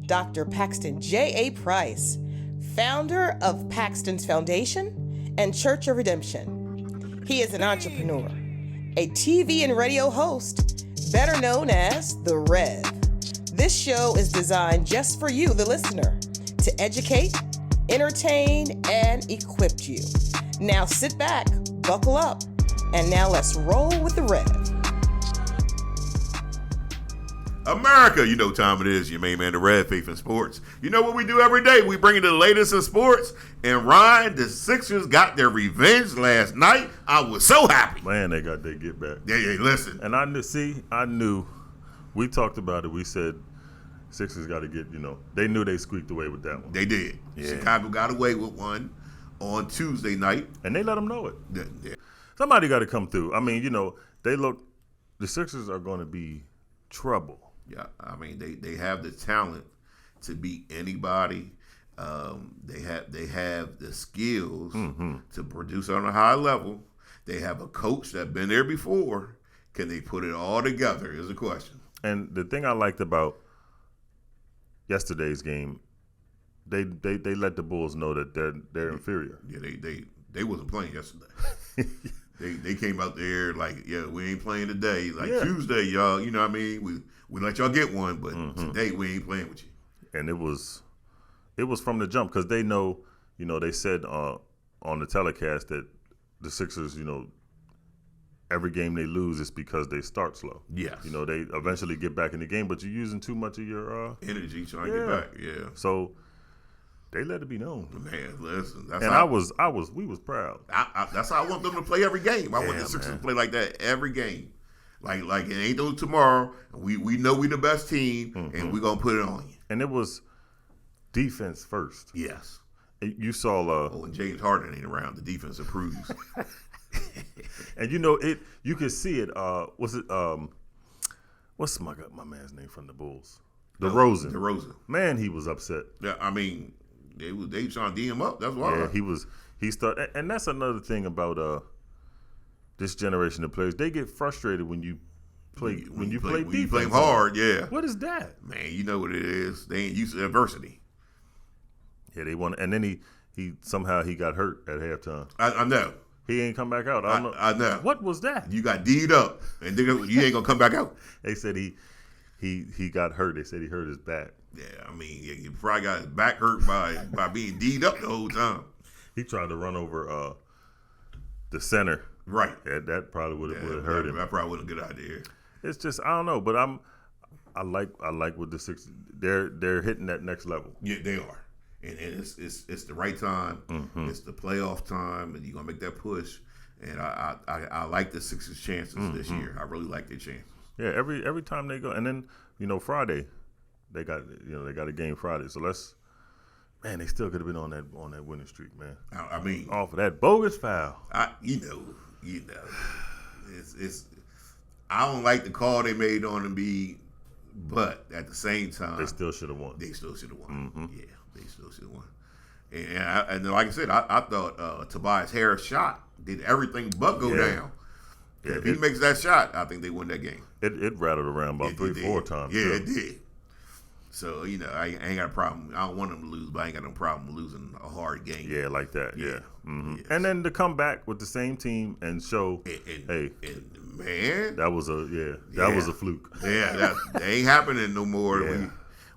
Dr. Paxton J.A. Price, founder of Paxton's Foundation and Church of Redemption. He is an entrepreneur, a TV and radio host, better known as The Rev. This show is designed just for you, the listener, to educate, entertain, and equip you. Now sit back, buckle up, and now let's roll with The Rev. America, you know what time it is. Your main man, The Rev, Faith in Sports. You know what we do every day? We bring you the latest in sports. And Ryan, the Sixers got their revenge last night. I was so happy. Man, they got their get back. Yeah, listen. And I knew. We talked about it. We said Sixers got to get, they knew they squeaked away with that one. They did. Yeah. Chicago got away with one on Tuesday night. And they let them know it. Yeah. Somebody got to come through. I mean, the Sixers are going to be trouble. Yeah, I mean they have the talent to beat anybody. They have the skills to produce on a high level. They have a coach that's been there before. Can they put it all together is the question. And the thing I liked about yesterday's game, they let the Bulls know that they're inferior. Yeah, they wasn't playing yesterday. They came out there like, yeah, we ain't playing today. Like Tuesday, y'all, you know what I mean? We let y'all get one, but today we ain't playing with you. And it was from the jump because they know, they said on the telecast that the Sixers, every game they lose is because they start slow. Yes. They eventually get back in the game, but you're using too much of your energy trying to get back. Yeah. So they let it be known. Man, listen. We was proud. That's how I want them to play every game. I want the Sixers to play like that every game. Like it ain't no tomorrow. We know we the best team, and we gonna put it on you. And it was defense first. Yes. You saw. And James Harden ain't around. The defense improves. And it. You could see it. Was it? What's my man's name from the Bulls? DeRozan. Man, he was upset. Yeah, I mean, they trying to D him up. That's why. Yeah, he started, and that's another thing about this generation of players. They get frustrated when you play defense. When you play them hard. Yeah. What is that? Man, you know what it is. They ain't used to adversity. Yeah, they want, and then he somehow got hurt at halftime. I know. He ain't come back out. I know. What was that? You got D'd up, and you ain't gonna come back out. They said he got hurt. They said he hurt his back. Yeah, I mean, he probably got his back hurt by being D'd up the whole time. He tried to run over the center. Right. Yeah, that probably would have hurt him. That probably wasn't a good idea. It's just I don't know, but I like what the Sixers they're hitting that next level. Yeah, they are. And it's the right time. It's the playoff time, and you're gonna make that push. And I like the Sixers' chances this year. I really like their chances. Yeah, every time they go, and then Friday, they got a game Friday. So they still could have been on that winning streak, man. I mean, off of that bogus foul. It's I don't like the call they made on Embiid, but at the same time, they still should have won. They still should have won. Yeah, they still should have won. And like I said, I thought Tobias Harris' shot did everything but go down. Yeah, if he makes that shot, I think they win that game. It rattled around about 3-4 times. Yeah, it did. So, I ain't got a problem. I don't want them to lose, but I ain't got no problem losing a hard game. Yeah, like that. Yeah. Yes. And then to come back with the same team and show, man, that was a fluke. Yeah, that ain't happening no more. Yeah.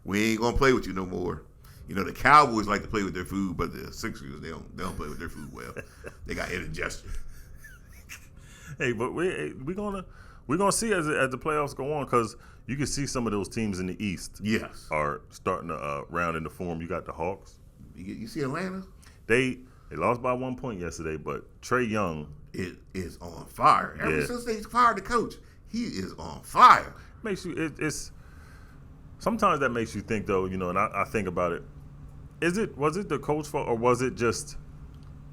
We ain't gonna play with you no more. The Cowboys like to play with their food, but the Sixers they don't play with their food well. They got indigestion. Hey, but we're gonna see as the playoffs go on, because you can see some of those teams in the East. Yes, are starting to round into form. You got the Hawks. You see Atlanta. They lost by 1 point yesterday, but Trae Young is on fire. Ever since they fired the coach, he is on fire. Makes you it's sometimes that makes you think though. And I think about it. Was it the coach fault, or was it just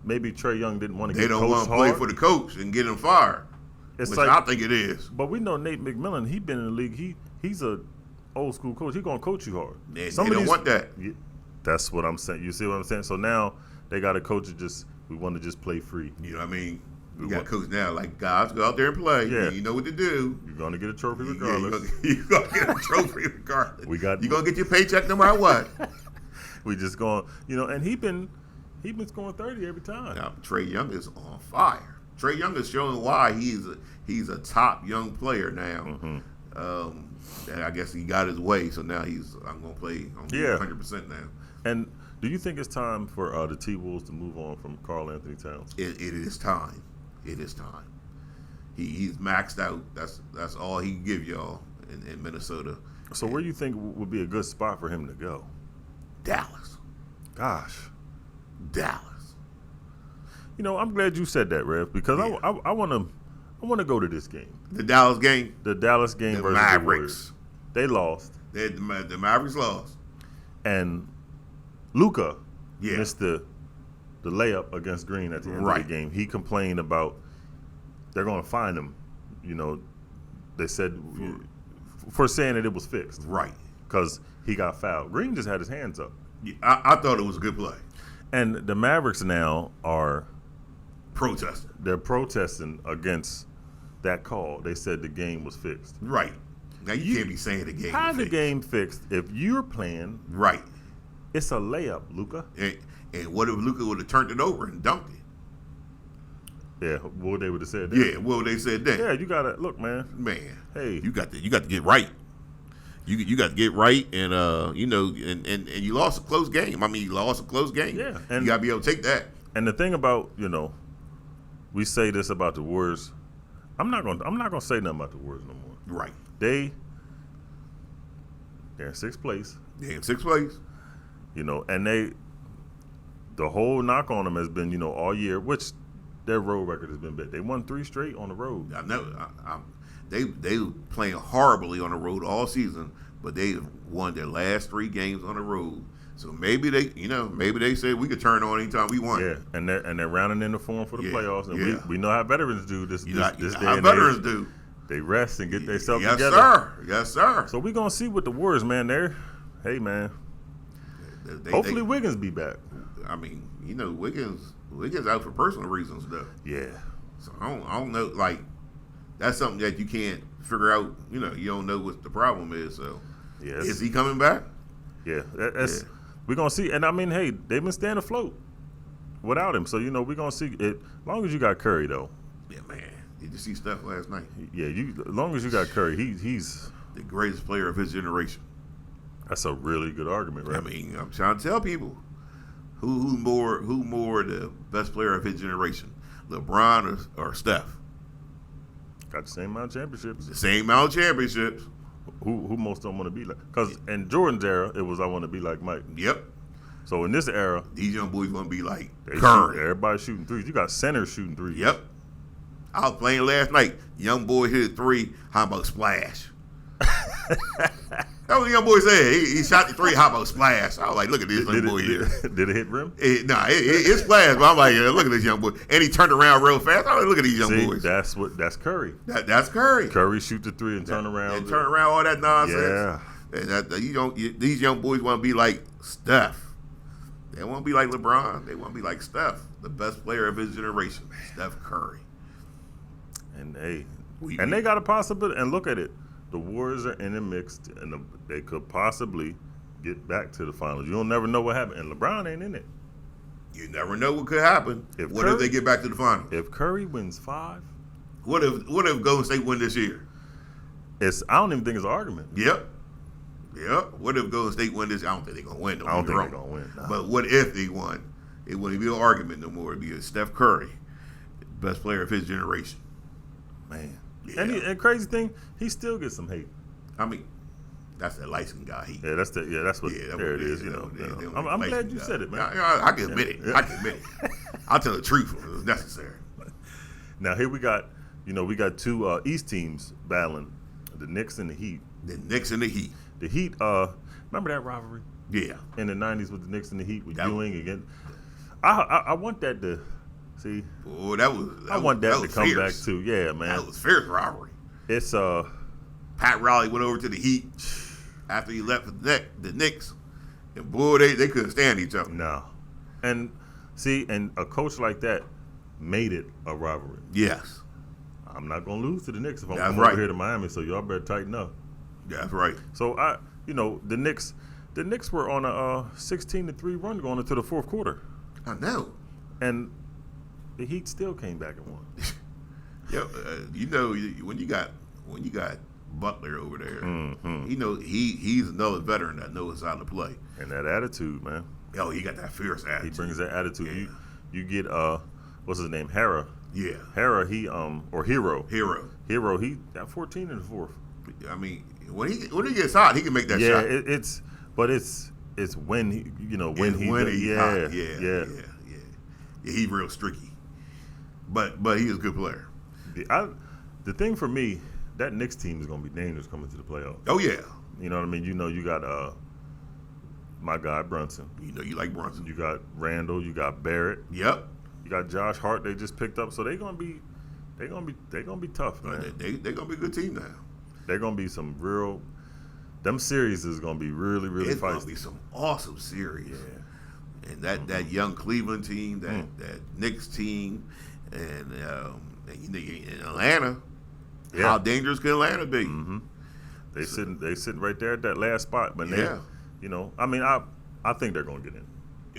maybe Trae Young didn't want to get coached hard? They don't want to play for the coach and get him fired. I think it is. But we know Nate McMillan. He's been in the league. He's a old school coach. He's gonna coach you hard. They don't want that. That's what I'm saying. You see what I'm saying? So now they got a coach that we want to just play free. You know what I mean? You got a coach now, like, guys, go out there and play. Yeah. You know what to do. You're going to get a trophy regardless. You're going to get a trophy regardless. You're going to get your paycheck no matter what. We just going, and he been scoring 30 every time. Now, Trae Young is on fire. Trae Young is showing why he's a top young player now. Mm-hmm. And I guess he got his way, so now I'm going to play 100% now. And do you think it's time for the T-Wolves to move on from Karl Anthony Towns? It is time. It is time. He's maxed out. That's all he can give y'all in Minnesota. So where do you think would be a good spot for him to go? Dallas. Gosh. Dallas. I'm glad you said that, Rev, because I want to go to this game. The Dallas game? The Dallas game the versus Mavericks. the Warriors. They lost. The Mavericks lost. And Luka missed the layup against Green at the end of the game. He complained about they're going to fine him. They said for saying that it was fixed. Right. Because he got fouled. Green just had his hands up. Yeah, I thought it was a good play. And the Mavericks now are protesting. They're protesting against that call. They said the game was fixed. Right. Now you can't be saying the game. How was the fixed. Game fixed if you're playing? Right. It's a layup, Luka. And what if Luka would have turned it over and dunked it? Yeah, what they would have said. That. Yeah, well they said that. Yeah, you gotta look, man. Hey, you got to get right. You got to get right, and and you lost a close game. I mean, you lost a close game. Yeah, and you got to be able to take that. And the thing about we say this about the Warriors. I'm not gonna say nothing about the Warriors no more. Right. They're in sixth place. They're in sixth place. And the whole knock on them has been, all year, which their road record has been bad. They won 3 straight on the road. I know. They were playing horribly on the road all season, but they won their last 3 games on the road. So maybe they said we could turn on anytime we want. Yeah, and they're rounding in the form for the playoffs, and we know how veterans do this. This day how and veterans age. do. They rest and get themselves yes, together. Sir. Yes, sir. So we're gonna see what the Warriors, man. Hey, man. Hopefully Wiggins be back. I mean, Wiggins out for personal reasons though. Yeah. So I don't know. Like that's something that you can't figure out. You don't know what the problem is. So is he coming back? Yeah. We're gonna see. And I mean, hey, they've been staying afloat without him. So we're gonna see it. As long as you got Curry though. Yeah, man. Did you see Steph last night? Yeah. As long as you got Curry, he's the greatest player of his generation. That's a really good argument, right? I mean, I'm trying to tell people who more the best player of his generation, LeBron or Steph? Got the same amount of championships. The same amount of championships. Who most don't want to be like? Because in Jordan's era, it was I want to be like Mike. Yep. So in this era, these young boys want to be like Curry. Everybody shooting threes. You got centers shooting threes. Yep. I was playing last night. Young boy hit a 3. How about splash? That's what the young boy said. He shot the 3. How about splash? I was like, look at this young boy here. Did it hit rim? It splashed. But I'm like, look at this young boy. And he turned around real fast. I was like, look at these young boys. That's Curry. That's Curry. Curry shoot the 3 and turn around. And turn around all that nonsense. Yeah. And these young boys want to be like Steph. They want to be like LeBron. They want to be like Steph, the best player of his generation, Steph Curry. And they got a possibility. And look at it. The Warriors are in the mix, and they could possibly get back to the finals. You'll never know what happened. And LeBron ain't in it. You never know what could happen. If they get back to the finals? If Curry wins 5. What if Golden State win this year? I don't even think it's an argument. Yep. What if Golden State win this? I don't think they're going to win. I don't think they're going to win. No. But what if they won? It wouldn't be an argument no more. It'd be a Steph Curry, best player of his generation. Man. Yeah. And crazy thing, he still gets some hate. I mean, that's that light-skinned guy heat. Yeah, that's what there it is. I'm glad you said it, man. I can admit it. I can admit it. I'll tell the truth if it's necessary. Now here we got 2 East teams battling, the Knicks and the Heat. The Knicks and the Heat. The Heat. Remember that rivalry? Yeah. In the '90s with the Knicks and the Heat with Ewing again. I want that to. See, I want that to come back too. Yeah, man. That was fierce rivalry. It's Pat Riley went over to the Heat after he left the Knicks, and boy, they couldn't stand each other. No, and a coach like that, made it a rivalry. Yes. I'm not going to lose to the Knicks if I'm That's coming right. over here to Miami, so y'all better tighten up. That's right. So, the Knicks were on a 16-3 run going into the fourth quarter. I know. And the Heat still came back and won. When you got Butler over there, he's another veteran that knows how to play. And that attitude, man. Oh, he got that fierce attitude. He brings that attitude. Yeah. You get what's his name? Hera. Yeah. Hera, or Hero. Hero, he got 14 in the fourth. I mean, when he gets hot, he can make that shot. Yeah, it's when he he's hot. Yeah. He's real streaky. But he's a good player. The thing for me, that Knicks team is going to be dangerous coming to the playoffs. Oh yeah. You know what I mean? You got my guy Brunson. You like Brunson. You got Randall. You got Barrett. Yep. You got Josh Hart. They just picked up, so they're gonna be tough, man. They're gonna be a good team now. They're gonna be some real. Them series is gonna be really, really it's feisty. It's gonna be some awesome series. Yeah. And that young Cleveland team, that Knicks team, and in Atlanta. Yeah. How dangerous can Atlanta be? Mm-hmm. They sitting right there at that last spot, but I think they're gonna get in.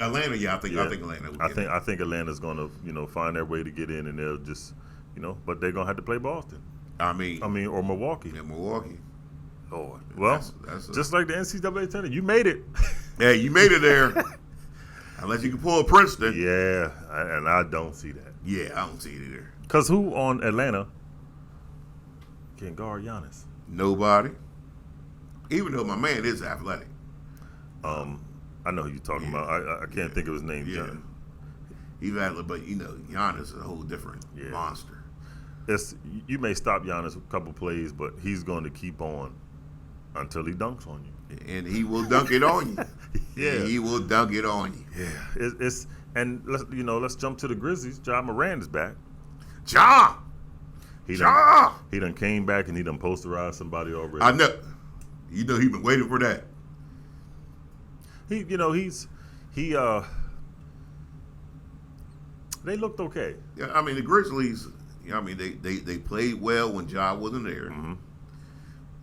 Atlanta, I think Atlanta will get in. I think Atlanta's gonna, find their way to get in, and they'll just, but they're gonna have to play Boston. I mean, or Milwaukee. Yeah, Milwaukee. Lord. Well, that's just like the NCAA tournament, you made it. Yeah, you made it there. Unless you can pull a Princeton. Yeah, and I don't see that. Yeah, I don't see it either. Because who on Atlanta can guard Giannis? Nobody. Even though my man is athletic. I know who you're talking about. I can't think of his name. Yeah. He's athletic, but Giannis is a whole different monster. You may stop Giannis a couple plays, but he's going to keep on until he dunks on you. And he will dunk it on you. Yeah, he will dunk it on you. Yeah, and let's jump to the Grizzlies. Ja Morant is back. He done came back and he done posterized somebody already. I know. He been waiting for that. They looked okay. Yeah, I mean the Grizzlies. They played well when Ja wasn't there,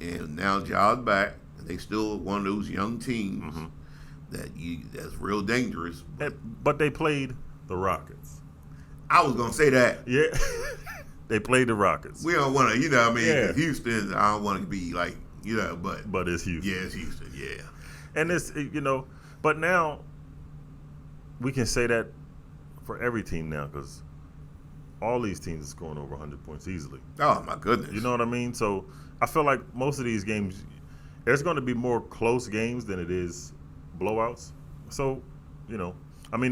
and now Ja's back. And they still one of those young teams that's real dangerous. But they played the Rockets. I was gonna say that. Yeah, they played the Rockets. We don't want to, Houston. I don't want to be like, but it's Houston. Yeah, it's Houston. Yeah, and it's but now we can say that for every team now because all these teams are scoring over 100 points easily. Oh my goodness. You know what I mean? So I feel like most of these games, there's going to be more close games than it is blowouts. So, the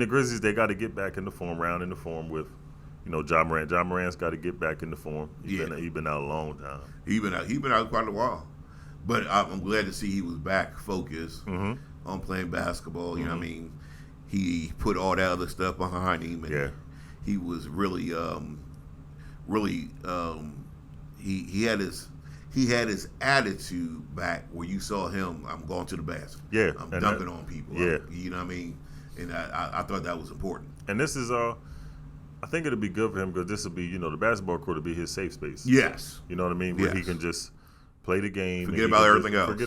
Grizzlies, they got to get back in the form, with, Ja Morant. Ja Morant's got to get back in the form. He's been out a long time. He's been out quite a while. But I'm glad to see he was back focused on playing basketball. You know what I mean? He put all that other stuff behind him. And he was really, he had his attitude back where you saw him, I'm going to the basket. Yeah. I'm dunking on people. Yeah. You know what I mean? And I thought that was important. And this is, I think it'll be good for him because this will be, the basketball court will be his safe space. Yes. You know what I mean? Where he can just play the game. Forget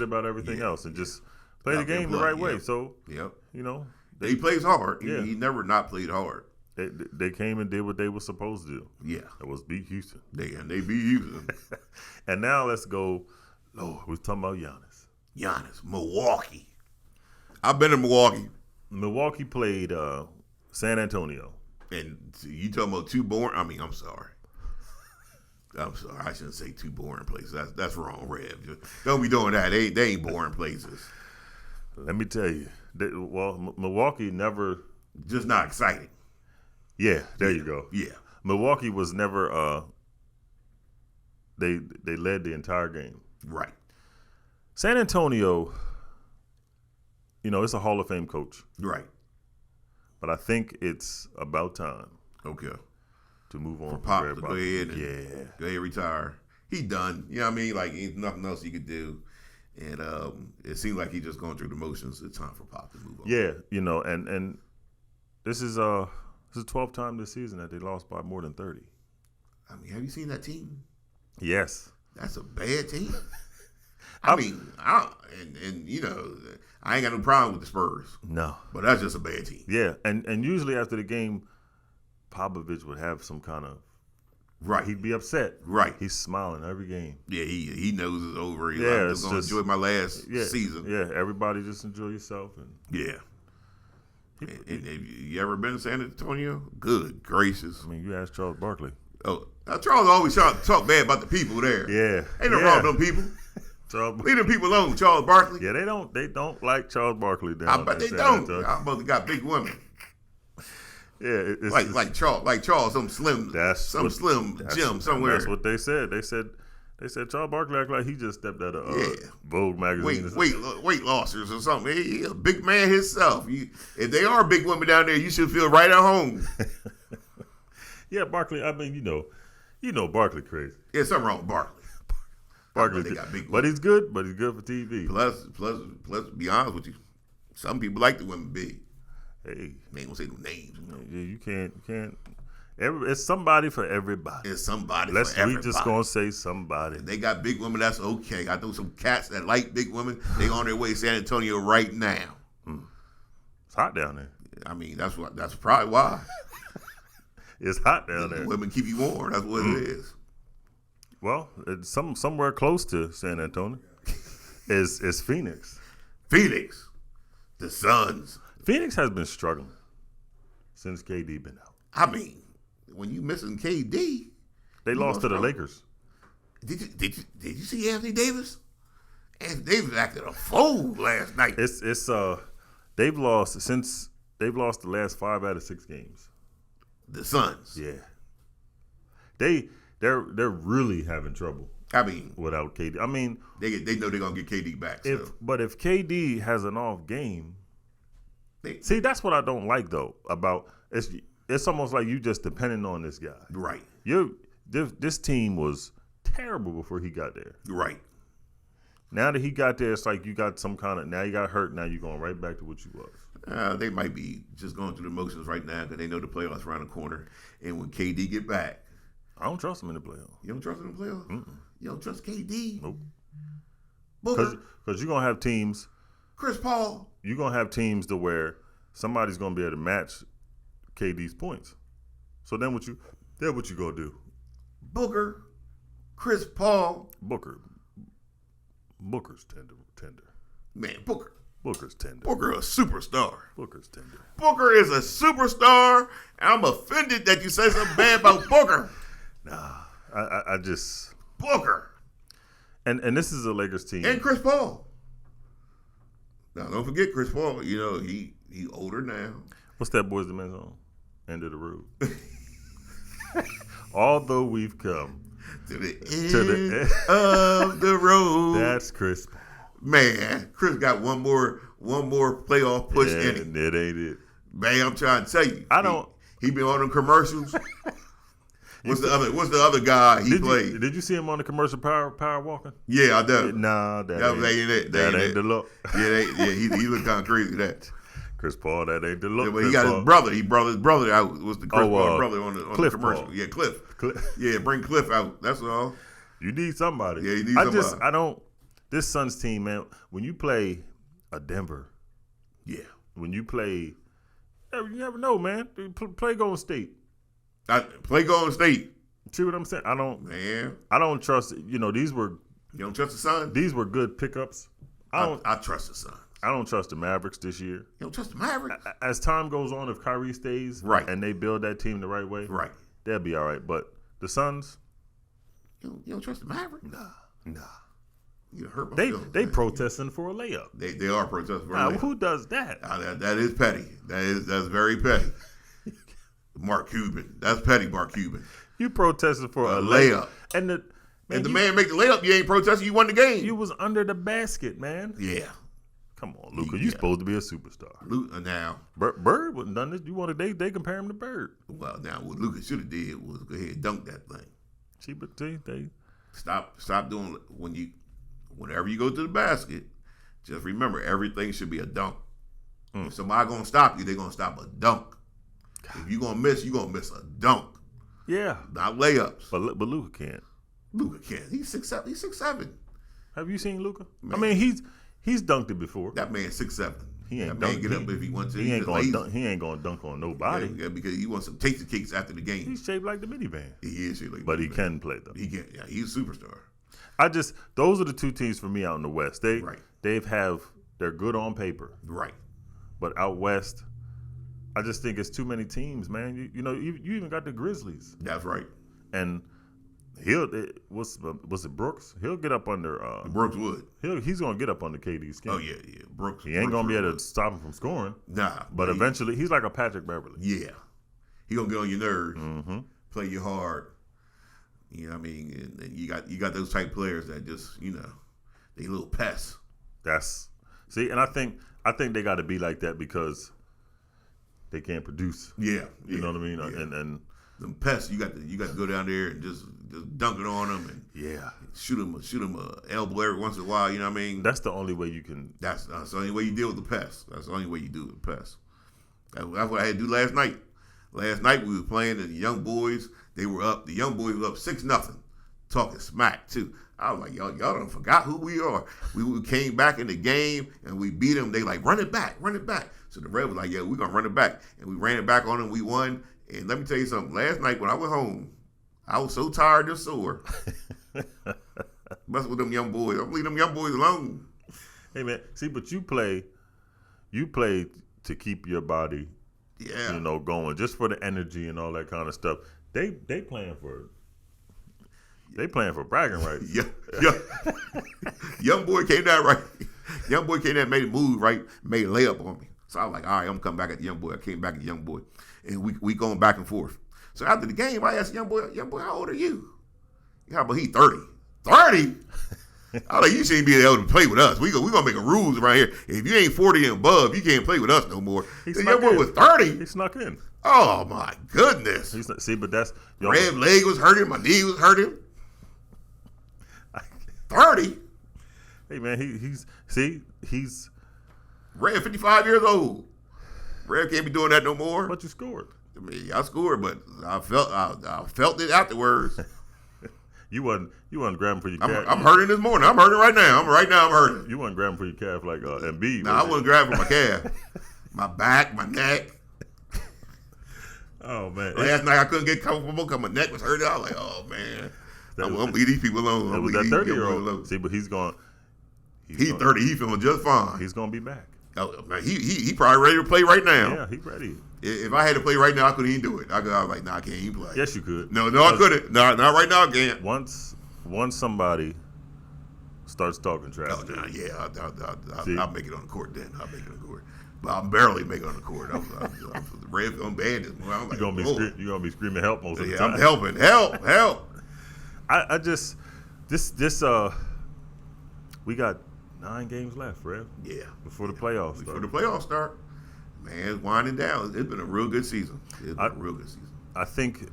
about everything else and just play the game the right way. So, he plays hard. He never not played hard. They came and did what they were supposed to do. Yeah. It was beat Houston. They beat Houston. And now let's go. Lord, we're talking about Giannis. Milwaukee. I've been in Milwaukee. Milwaukee played San Antonio. And you talking about two boring? I'm sorry. I shouldn't say two boring places. That's wrong, Rev. Don't be doing that. They ain't boring places. Let me tell you. Milwaukee never. Just not exciting. Yeah, there you go. Yeah. Milwaukee was never. They led the entire game. Right. San Antonio. It's a Hall of Fame coach. Right. But I think it's about time. Okay. To move on. For Pop to go ahead and go ahead retire. He done. You know what I mean? Like ain't nothing else he could do. And it seemed like he just going through the motions. It's time for Pop to move on. Yeah, and this is It's the 12th time this season that they lost by more than 30. I mean, have you seen that team? Yes. That's a bad team. I ain't got no problem with the Spurs. No. But that's just a bad team. Yeah, and usually after the game, Popovich would have some kind of right. He'd be upset. Right. He's smiling every game. Yeah, he knows it's over. He's I'm just gonna enjoy my last season. Yeah, everybody just enjoy yourself and And you ever been to San Antonio? Good gracious. I mean, you asked Charles Barkley. Oh, Charles always trying to talk bad about the people there. Yeah. Ain't no wrong with them people. Leave them people alone, Charles Barkley. Yeah, they don't like Charles Barkley down I bet they don't. I must have got big women. Yeah, like Charles, some slim Jim somewhere. That's what they said. They said Charles Barkley act like he just stepped out of Vogue magazine. Weight lossers or something. He a big man himself. If they are big women down there, you should feel right at home. Yeah, Barkley. I mean, you know, Barkley crazy. Yeah, something wrong with Barkley. Barkley, they got big but he's good. But he's good for TV. Plus, to be honest with you, some people like the women big. Hey, they ain't gonna say no names. Yeah, you can't. It's somebody for everybody. It's somebody for everybody. We just gonna say somebody. If they got big women, that's okay. I know some cats that like big women. They on their way to San Antonio right now. It's hot down there. I mean, that's probably why. It's hot down there. Women keep you warm. That's what it is. Well, it's somewhere close to San Antonio. is Phoenix. Phoenix, the Suns. Phoenix has been struggling since KD been out. I mean, when you missing KD, they lost to the Lakers. Did you see Anthony Davis? Anthony Davis acted a fool last night. They've lost the last 5 out of 6 games. The Suns. Yeah. They're really having trouble. I mean, without KD. I mean, they know they're gonna get KD back. But if KD has an off game, see, that's what I don't like though. About it's almost like you just depending on this guy. Right. This team was terrible before he got there. Right. Now that he got there, it's like you got some kind of. Now you got hurt. Now you're going right back to what you was. They might be just going through the motions right now because they know the playoffs around the corner. And when KD get back, I don't trust him in the playoffs. You don't trust him in the playoffs? Mm-mm. You don't trust KD? Nope. Because you're going to have teams. Chris Paul. You're going to have teams to where somebody's going to be able to match KD's points. So then what you going to do? Booker. Chris Paul. Booker's tender. Man, Booker's tender. Booker a superstar. Booker's tender. Booker is a superstar, and I'm offended that you say something bad about Booker. Nah, I just Booker. And this is a Lakers team. And Chris Paul. Now don't forget Chris Paul. You know he older now. What's that Boys II Men song? End of the road. Although we've come to the end of the road. That's Chris Paul. Man, Chris got one more playoff push in him. It ain't it. Man, I'm trying to tell you. He been on them commercials. What's the other guy he played? Did you see him on the commercial Power Walking? Yeah, I did. Nah, that ain't it. That ain't the look. Yeah, he looked kind of crazy that. Chris Paul, that ain't the look. Yeah, but he got his brother. He brought his brother out. Was the Chris Paul brother on the commercial? Paul. Yeah, Cliff. Yeah, bring Cliff out. That's all. You need somebody. Yeah, you need somebody. I don't. This Suns team, man. When you play a Denver, yeah. When you play, you never know, man. Play Golden State. Play Golden State. See what I'm saying? I don't trust. You don't trust the Suns? These were good pickups. I trust the Suns. I don't trust the Mavericks this year. You don't trust the Mavericks? As time goes on, if Kyrie stays and they build that team the right way, they'll be all right. But the Suns, you don't trust the Mavericks? Nah. You hurt my feelings, they protesting for a layup. They are protesting for a layup. Who does that? That is petty. That's very petty. Mark Cuban. That's petty, Mark Cuban. You protested for a layup. And the man make the layup, you ain't protesting, you won the game. You was under the basket, man. Yeah. Come on, Luka. You supposed to be a superstar. Now. Bird wouldn't done this. They compare him to Bird. Well, now what Luka should have did was go ahead and dunk that thing. See, but they stop doing whenever you go to the basket, just remember everything should be a dunk. If somebody gonna stop you, they're gonna stop a dunk. If you're gonna miss, you're gonna miss a dunk. Yeah, not layups. But Luka can't. Luka can't. He's 6'7". He's 6'7". Have you seen Luka? I mean, he's dunked it before. That man's 6'7". He ain't that man get up if he wants to. He ain't gonna dunk on nobody. Yeah, because he wants some tasty cakes after the game. He's shaped like the minivan. He is shaped like the But minivan. he can play though. He can. Yeah, he's a superstar. Those are the two teams for me out in the West. They're good on paper. Right. But out West, I just think it's too many teams, man. You even got the Grizzlies. That's right. And was it Brooks? He'll get up under Brooks would. He's gonna get up under KD's skin. Oh yeah. Brooks. He ain't gonna be able to stop him from scoring. Nah. But eventually, he's like a Patrick Beverly. Yeah. He gonna get on your nerves. Mm-hmm. Play you hard. You know what I mean? And you got those type players that just they little pests. And I think they got to be like that because they can't produce. Yeah. You know what I mean? Yeah. And them pests, you got to go down there and just dunk it on them and shoot them a elbow every once in a while. You know what I mean? That's the only way you can. That's the only way you deal with the pests. That's the only way you do with the pests. That's what I had to do last night. Last night we were playing and the young boys. They were up. The young boys were up 6-0, talking smack too. I was like, y'all done forgot who we are. We came back in the game and we beat them. They like, run it back. So the ref was like, yeah, we're going to run it back. And we ran it back on them. We won. And let me tell you something. Last night when I went home, I was so tired and sore. Mess with them young boys. I'm leaving them young boys alone. Hey, man. See, but you play to keep your body, going, just for the energy and all that kind of stuff. They playing for bragging rights. Yeah. Young boy came down right. Young boy came down, made a move, right? Made a layup on me. So I was like, all right, I'm coming back at the young boy. I came back at the young boy. And we going back and forth. So after the game, I asked young boy, how old are you? How about he 30? 30? I was like, you shouldn't be able to play with us. We gonna make a rules around here. If you ain't 40 and above, you can't play with us no more. The young boy was 30. He snuck in. Oh my goodness. But that's red leg was hurting, my knee was hurting. 30. Hey man, he's Red 55 years old. Red can't be doing that no more. But you scored. I mean, I scored, but I felt it afterwards. You wasn't grabbing for your calf. I'm hurting this morning. I'm hurting right now. I'm hurting. You wasn't grabbing for your calf like Embiid. No, I wasn't grabbing for my calf. My back, my neck. Oh man! Last night I couldn't get comfortable because my neck was hurting. I was like, oh man, I'm gonna leave these people alone. That was that 30-year-old. See, but he's going. He's 30. He's feeling just fine. He's gonna be back. Oh man, he probably ready to play right now. Yeah, he's ready. If I had to play right now, I couldn't even do it. I was like, nah, I can't even play. Yes, you could. No, I couldn't. No, not right now. I can't. Once somebody starts talking trash. Oh, nah, yeah, I'll make it on the court then. I'll make it on the court. But I'll barely make it on the court. I'm red on bad this morning. Like, you're gonna be screaming help most of the time. I'm helping. Help. I just we got 9 games left, Rev. Yeah. Before the playoffs start. Before the playoffs start. Man, it's winding down. It's been a real good season. I think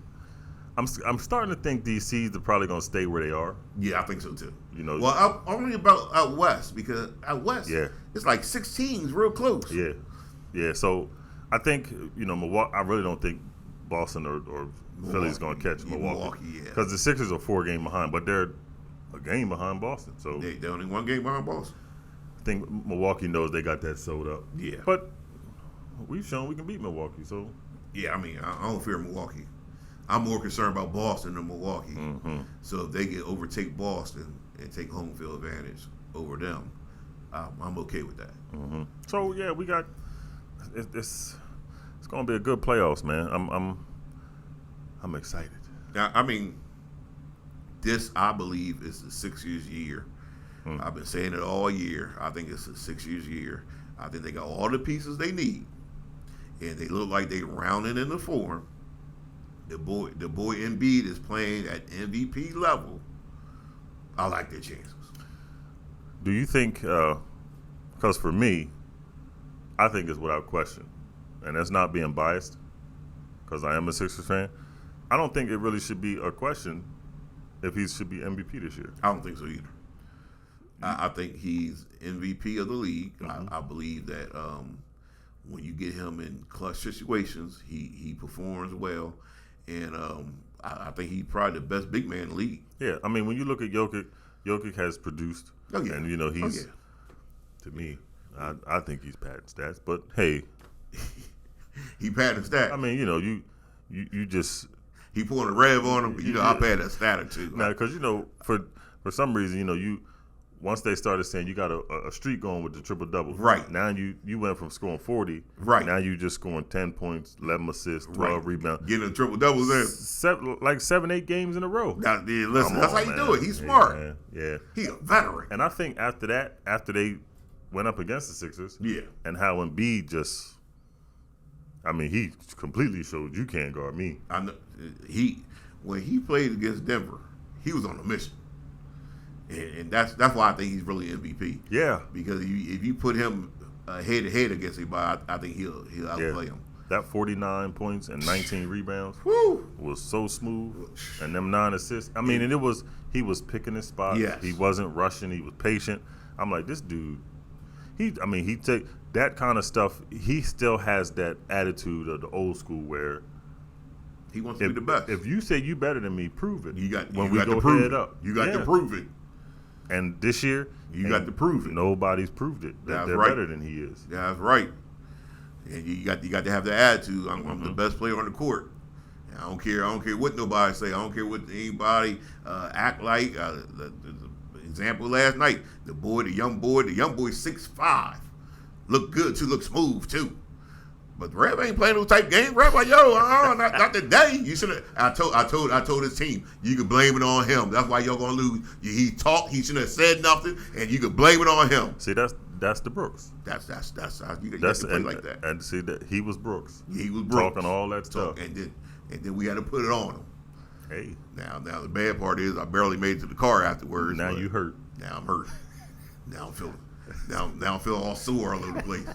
I'm starting to think these seeds are probably going to stay where they are. Yeah, I think so too. Well, only about out west, because out west, it's like 6 teams real close. Yeah. So I think Milwaukee. I really don't think Boston or Philly's going to catch Milwaukee because the Sixers are 4 games behind, but they're a game behind Boston. So they're only 1 game behind Boston. I think Milwaukee knows they got that sewed up. Yeah, but we've shown we can beat Milwaukee. So yeah, I mean, I don't fear Milwaukee. I'm more concerned about Boston than Milwaukee. Mm-hmm. So if they can overtake Boston and take home field advantage over them, I'm okay with that. Mm-hmm. So yeah, we got it's going to be a good playoffs, man. I'm excited. Now, I mean, this I believe is the 6 years year. I've been saying it all year. I think it's a 6 years year. I think they got all the pieces they need, and they look like they rounding in the form. The boy Embiid is playing at MVP level. I like their chances. Do you think? Because for me, I think it's without question, and that's not being biased, because I am a Sixers fan. I don't think it really should be a question if he should be MVP this year. I don't think so either. I think he's MVP of the league. Mm-hmm. I believe that when you get him in clutch situations, he performs well, and I think he's probably the best big man in the league. Yeah, I mean, when you look at Jokic has produced, and he's to me, I think he's padding stats. But hey, he padding stats. I mean, you just he pulling a rev on him, but I pad a stat or two. Now, because for some reason, you once they started saying you got a streak going with the triple double, right? Now you went from scoring 40, right? Now you just scoring 10 points, 11 assists, 12 rebounds, getting a triple doubles in 7-8 games in a row. Now, listen, that's how you do it. He's smart. Yeah, he's a veteran. And I think after they went up against the Sixers, and how Embiid just, I mean, he completely showed you can't guard me. I know when he played against Denver, he was on a mission. And that's why I think he's really MVP. Yeah, because if you put him head to head against anybody, I think he'll outplay him. That 49 points and 19 rebounds was so smooth, and them 9 assists. I mean, and he was picking his spots. Yes. He wasn't rushing. He was patient. I'm like, this dude. He take that kind of stuff. He still has that attitude of the old school where he wants to be the best. If you say you better than me, prove it. You got when you we got go to prove head it. up. You got to prove it. And this year, you got to prove it. Nobody's proved it. That they're better than he is. That's right. And you got to have the attitude. I'm the best player on the court. And I don't care what nobody say. I don't care what anybody act like. The example last night, the young boy, 6'5", look good too, look smooth too. But Rev ain't playing those type games. Rev like, not today. You should have. I told his team, you can blame it on him. That's why y'all gonna lose. He talked. He shouldn't have said nothing, and you can blame it on him. See, that's the Brooks. That's how you got to play like that. And see that he was Brooks. He was Brooks talking all that stuff, and then we had to put it on him. Hey, now the bad part is I barely made it to the car afterwards. Now you hurt. Now I'm hurt. Now I'm feeling all sore all over the place.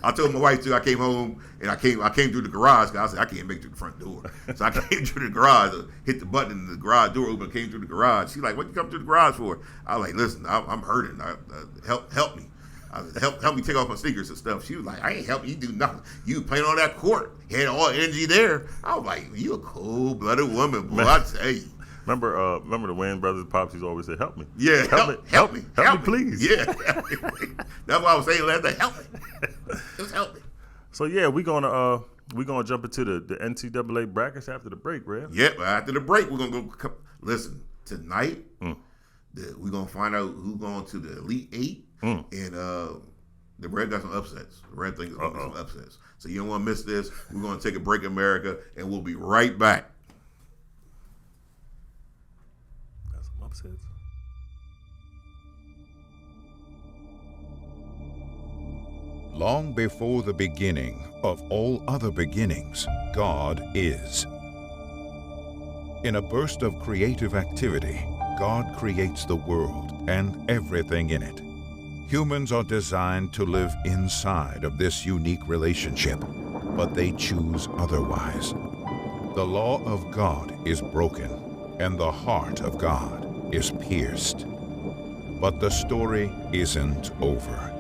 I told my wife too. I came home and I came through the garage because I said I can't make it to the front door. So I came through the garage, hit the button, and the garage door opened. Came through the garage. She's like, "What you come to the garage for?" I was like, "Listen, I'm hurting. Help me. Help me take off my sneakers and stuff." She was like, "I ain't helping you do nothing. You playing on that court. You had all energy there." I was like, "You a cold-blooded woman, boy. I tell you." Remember the Wayne brothers' pops used to always say, "Help me." Yeah, help me, please. Yeah, that's what I was saying last night. Help me, just help me. So yeah, we're gonna jump into the NCAA brackets after the break, Rev. Yeah, but after the break, we're gonna go. Listen, tonight we're gonna find out who's going to the Elite Eight, and the Red got some upsets. The Red thing is gonna be some upsets. So you don't want to miss this. We're gonna take a break, America, and we'll be right back. Upsets. Long before the beginning of all other beginnings, God is. In a burst of creative activity, God creates the world and everything in it. Humans are designed to live inside of this unique relationship, but they choose otherwise. The law of God is broken, and the heart of God is pierced. But the story isn't over.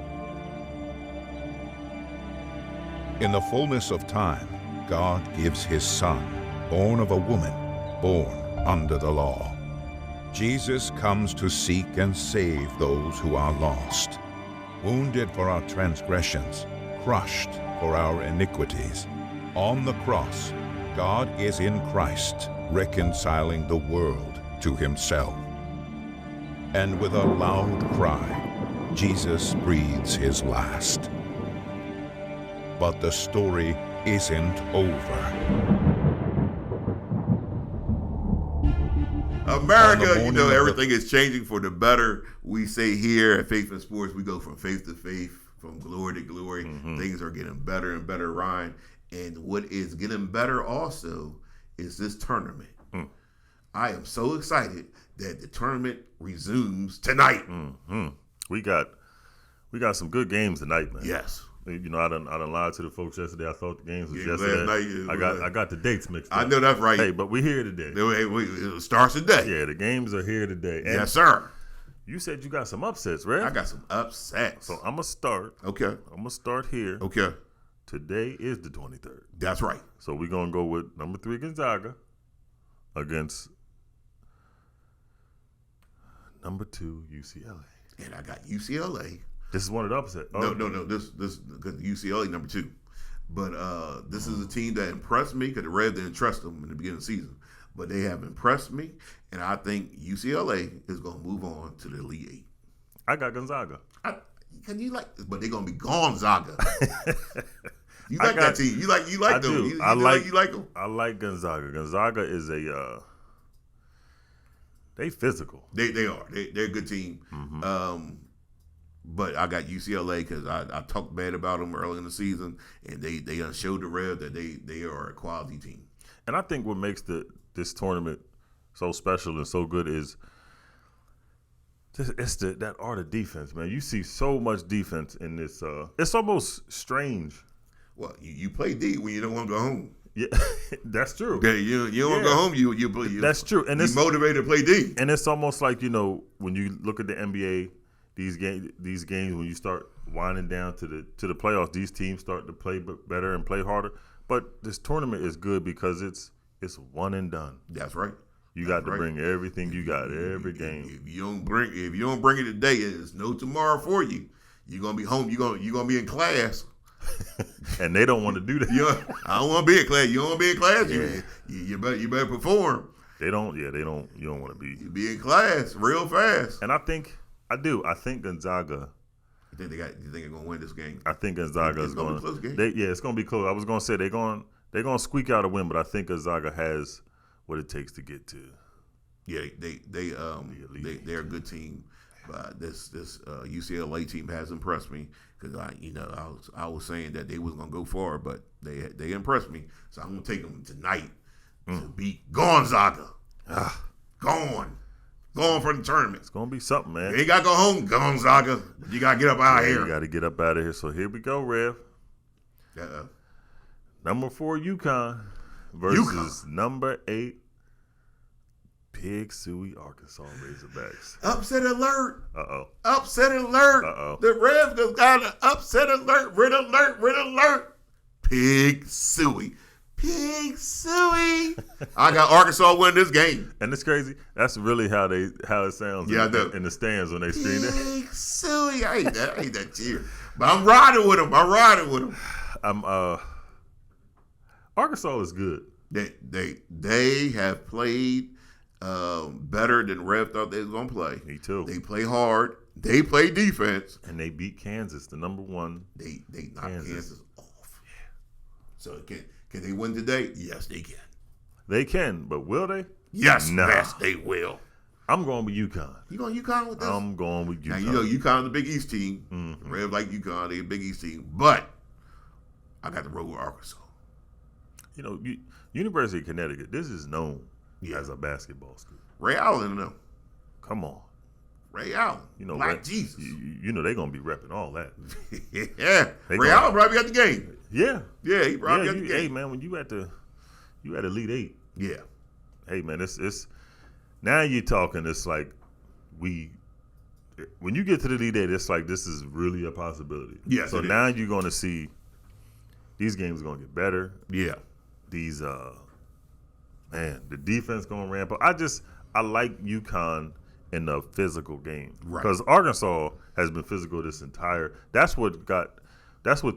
In the fullness of time, God gives his Son, born of a woman, born under the law. Jesus comes to seek and save those who are lost. Wounded for our transgressions, crushed for our iniquities. On the cross, God is in Christ, reconciling the world to himself. And with a loud cry, Jesus breathes his last. But the story isn't over. America, everything is changing for the better. We say here at Faith in Sports, we go from faith to faith, from glory to glory. Things are getting better and better, Ryan. And what is getting better also is this tournament. I am so excited that the tournament resumes tonight. We got some good games tonight, man. Yes. I done lied to the folks yesterday. I thought the games was yesterday. I got the dates mixed up. I know that's right. Hey, but we're here today. It starts today. Yeah, the games are here today. And yes, sir. You said you got some upsets, right? I got some upsets. So I'm gonna start. Okay. I'm gonna start here. Okay. Today is the 23rd. That's right. So we're going to go with number 3 Gonzaga against number 2 UCLA. And I got UCLA. This is one of the upset. No. This UCLA number 2. But this is a team that impressed me because the Reds didn't trust them in the beginning of the season. But they have impressed me, and I think UCLA is going to move on to the Elite 8. I got Gonzaga. But they're going to be Gonzaga. You like that team. You like I them. Do. You like them. I like Gonzaga. Gonzaga is they physical. They are. They're a good team. Mm-hmm. But I got UCLA because I talked bad about them early in the season, and they showed the Reds that they are a quality team. And I think what makes this tournament so special and so good is that art of defense, man. You see so much defense in this. It's almost strange. Well, you play D when you don't want to go home. Yeah, that's true. Okay, you don't want to go home. You play. That's true, and it's motivated to play D. And it's almost like when you look at the NBA, these games when you start winding down to the playoffs, these teams start to play better and play harder. But this tournament is good because it's one and done. That's right. You got to bring everything you got every game. If you don't bring it today, it's no tomorrow for you. You're gonna be home. You're gonna be in class. And they don't want to do that. I don't want to be in class. You don't want to be in class. Yeah. You better perform. They don't. Yeah, they don't. You don't want to be. You be in class real fast. And I think Gonzaga. You think they're gonna win this game? I think Gonzaga is going to. It's gonna be close. I was gonna say they're gonna squeak out a win, but I think Gonzaga has what it takes to get to. Yeah, they're a good team. This UCLA team has impressed me because I was saying that they was gonna go far, but they impressed me. So I'm gonna take them tonight to beat Gonzaga. Going for the tournament. It's gonna be something, man. You ain't gotta go home, Gonzaga. You gotta get up out of here. You gotta get up out of here. So here we go, Rev. Number 4 UConn versus number 8 Pig Suey Arkansas Razorbacks. Upset alert. Uh-oh. Upset alert. Uh-oh. The Revs just got an upset alert. Red alert. Pig Suey. I got Arkansas winning this game. And it's crazy. That's really how it sounds in the stands when they scream it. Pig Suey. I hate that cheer. But I'm riding with them. Arkansas is good. They have played better than Rev thought they was gonna play. Me too. They play hard. They play defense, and they beat Kansas, the number 1. They knocked Kansas off. Yeah. So can they win today? Yes, they can. They can, but will they? Yes, yes, they will. I'm going with UConn. You going UConn with this? I'm going with UConn. Now, UConn is the Big East team. Mm-hmm. Rev like UConn. They're a Big East team. But I got to roll with Arkansas. University of Connecticut, this is known as a basketball school. Ray Allen, though. Come on. Ray Allen. Black Jesus. They're going to be repping all that. Yeah. Ray Allen probably got the game. Yeah. Yeah, he probably got the game. Hey, man, when you at Elite 8. Yeah. Hey, man, it's now you're talking. It's like when you get to the Elite 8, it's like this is really a possibility. Yes. So now you're going to see these games are going to get better. Yeah. These the defense going to ramp up. I like UConn in the physical game. Right. Because Arkansas has been physical this entire. That's what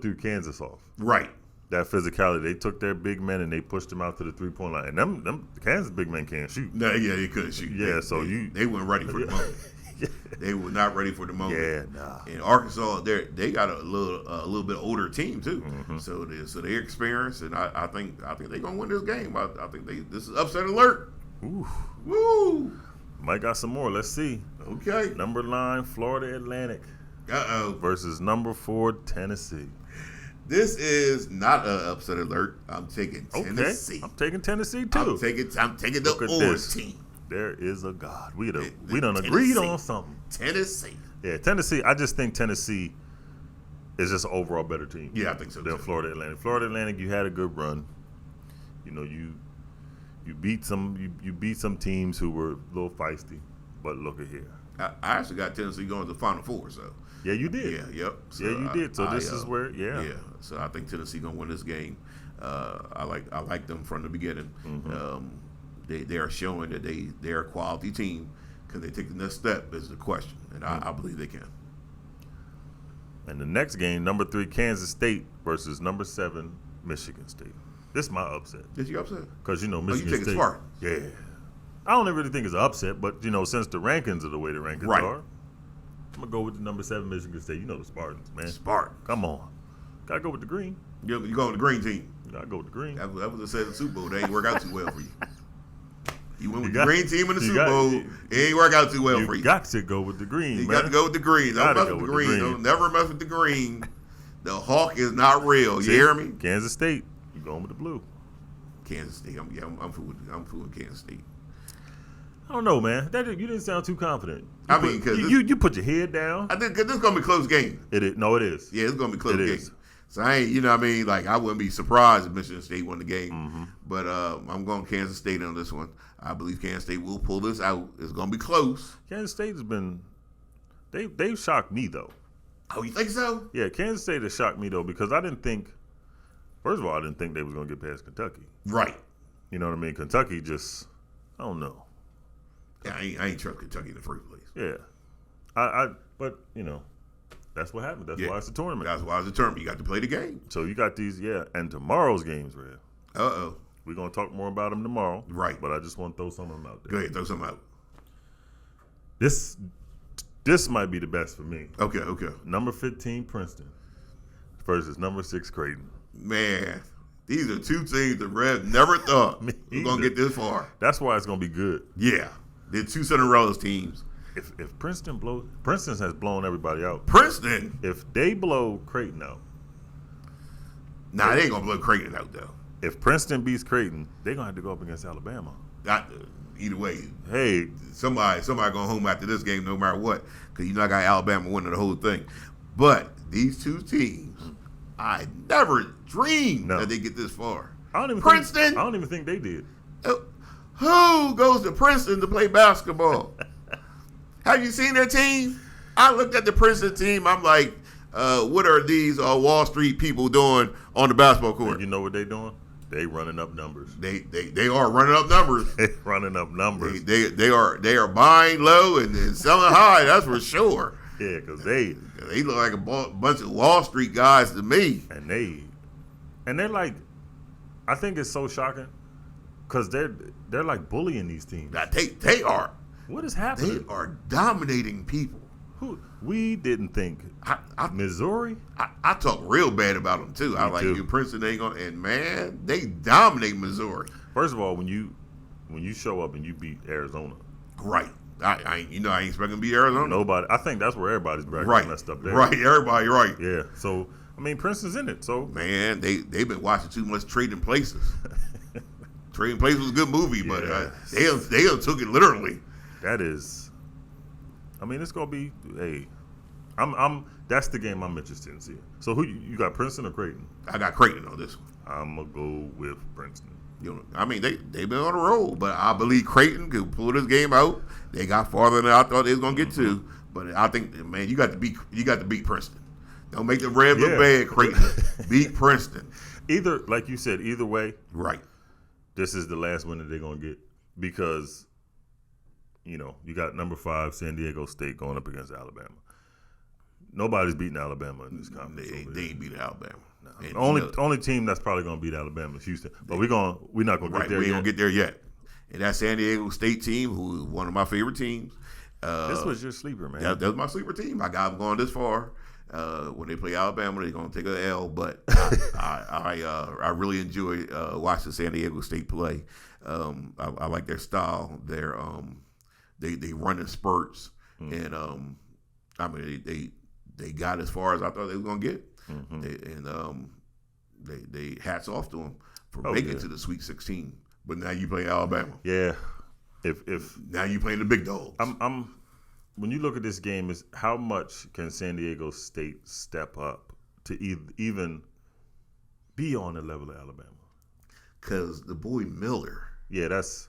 threw Kansas off. Right. That physicality. They took their big men and they pushed them out to the 3-point line. And them Kansas big men can't shoot. No, yeah, they couldn't shoot. Yeah, they weren't ready for the moment. Yeah. They were not ready for the moment. Yeah, nah. And Arkansas, they got a little bit older team too. Mm-hmm. So they're experienced, and I think they're gonna win this game. I think this is upset alert. Ooh. Woo! Mike got some more. Let's see. Okay. Number 9, Florida Atlantic. Versus number 4, Tennessee. This is not an upset alert. I'm taking Tennessee. Okay. I'm taking Tennessee too. I'm taking the orange team. There is a God. We done agreed on something. Tennessee. Yeah, Tennessee. I just think Tennessee is just an overall better team. Yeah, I think so than too. Florida Atlantic. Florida Atlantic, you had a good run. You beat some teams who were a little feisty. But look at here. I actually got Tennessee going to the Final Four. So Yeah, you did. Yeah, yep. So yeah, you did. So this is where, yeah. So I think Tennessee gonna win this game. I like them from the beginning. They are showing that they're a quality team. Can they take the next step is the question, and I believe they can. And the next game, number 3 Kansas State versus number 7 Michigan State. This is my upset. Did you upset? Because Michigan you think State. it's Spartans? Yeah. I don't really think it's an upset, but since the rankings are the way the rankings are, I'm gonna go with the number 7 Michigan State. The Spartans, man. Spartans. Come on, gotta go with the green. You go with the green team. You gotta go with the green. That was a set in the Super Bowl. They ain't work out too well for you. You went with the green team in the Super Bowl. It ain't work out too well for you. You got to go with the green. You man. got to go with the green. Don't mess with the green. Don't never mess with the green. The hawk is not real. You hear me? Kansas State. You going with the blue? Kansas State. I'm fooling Kansas State. I don't know, man. You didn't sound too confident. Because you put your head down. I think this is gonna be a close game. It is. No, it is. Yeah, it's gonna be a close game. Is. So I ain't, like I wouldn't be surprised if Michigan State won the game. But I'm going Kansas State on this one. I believe Kansas State will pull this out. It's gonna be close. Kansas State has been. They've shocked me though. Oh, you think so? Yeah, Kansas State has shocked me though because I didn't think. First of all, I didn't think they was gonna get past Kentucky. Right. You know what I mean? Kentucky just. I don't know. Yeah, I ain't trust Kentucky in the first place. Yeah, but that's what happened. That's why it's a tournament. That's why it's a tournament. You got to play the game. So you got these, and tomorrow's games, Red. We're gonna talk more about them tomorrow. Right. But I just want to throw some of them out there. Go ahead, throw some out. This might be the best for me. Okay. Number 15 Princeton versus number 6 Creighton. Man, these are two teams that Red never thought we're gonna get this far. That's why it's gonna be good. Yeah. They're two Cinderella teams. If Princeton has blown everybody out. Princeton? If they blow Creighton out. Nah, they ain't going to blow Creighton out, though. If Princeton beats Creighton, they're going to have to go up against Alabama. Either way. Hey. Somebody going home after this game no matter what, because I got Alabama winning the whole thing. But these two teams, I never dreamed that they get this far. Princeton? I don't even think they did. Who goes to Princeton to play basketball? Have you seen their team? I looked at the Princeton team. I'm like, what are these Wall Street people doing on the basketball court? And you know what they doing? They running up numbers. They are running up numbers. They running up numbers. They are buying low and selling high. That's for sure. Yeah, because they look like a bunch of Wall Street guys to me. And they're like, I think it's so shocking because they're like bullying these teams. They are. What is happening? They are dominating people. We didn't think. Missouri? I talk real bad about them, too. I like you. Princeton ain't going to. And, man, they dominate Missouri. First of all, when you show up and you beat Arizona. Right. I ain't expecting to beat Arizona. Nobody. I think that's where everybody's bracket messed up there. Right. Everybody right. Yeah. So, Princeton's in it. So, man, they've been watching too much Trading Places. Trading Places was a good movie, but they took it literally. That is, it's gonna be. Hey, that's the game I'm interested in seeing. So who you got, Princeton or Creighton? I got Creighton on this one. I'm gonna go with Princeton. They've been on a roll, but I believe Creighton could pull this game out. They got farther than I thought they was gonna get to, but I think, man, you got to beat Princeton. Don't make the Reds look bad, Creighton. Beat Princeton. Either, like you said, either way, right. This is the last win that they're gonna get because. You got number 5 San Diego State going up against Alabama. Nobody's beating Alabama in this conference. They ain't beating Alabama. No. The only team that's probably going to beat Alabama is Houston. But we're not going to get there yet. We ain't going to get there yet. And that San Diego State team, who is one of my favorite teams. This was your sleeper, man. That was my sleeper team. I got them going this far. When they play Alabama, they're going to take an L. But I really enjoy watching San Diego State play. I like their style. They run in spurts, and they got as far as I thought they were gonna get, they hats off to them for making it to the Sweet 16. But now you play Alabama. Yeah, if now you playing the big dogs. When you look at this game, is how much can San Diego State step up to even be on the level of Alabama? Because the boy Miller. Yeah, that's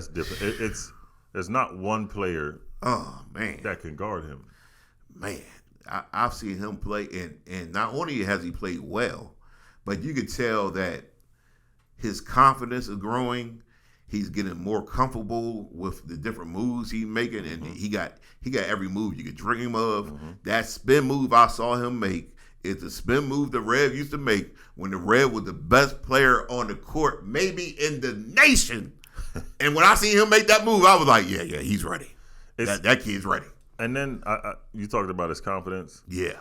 different. There's not one player man, that can guard him. Man, I've seen him play, and not only has he played well, but you could tell that his confidence is growing. He's getting more comfortable with the different moves he's making, and he got every move you could dream of. That spin move I saw him make is the spin move the Rev used to make when the Rev was the best player on the court, maybe in the nation. And when I seen him make that move, I was like, yeah, he's ready. That kid's ready. And then you talked about his confidence. Yeah.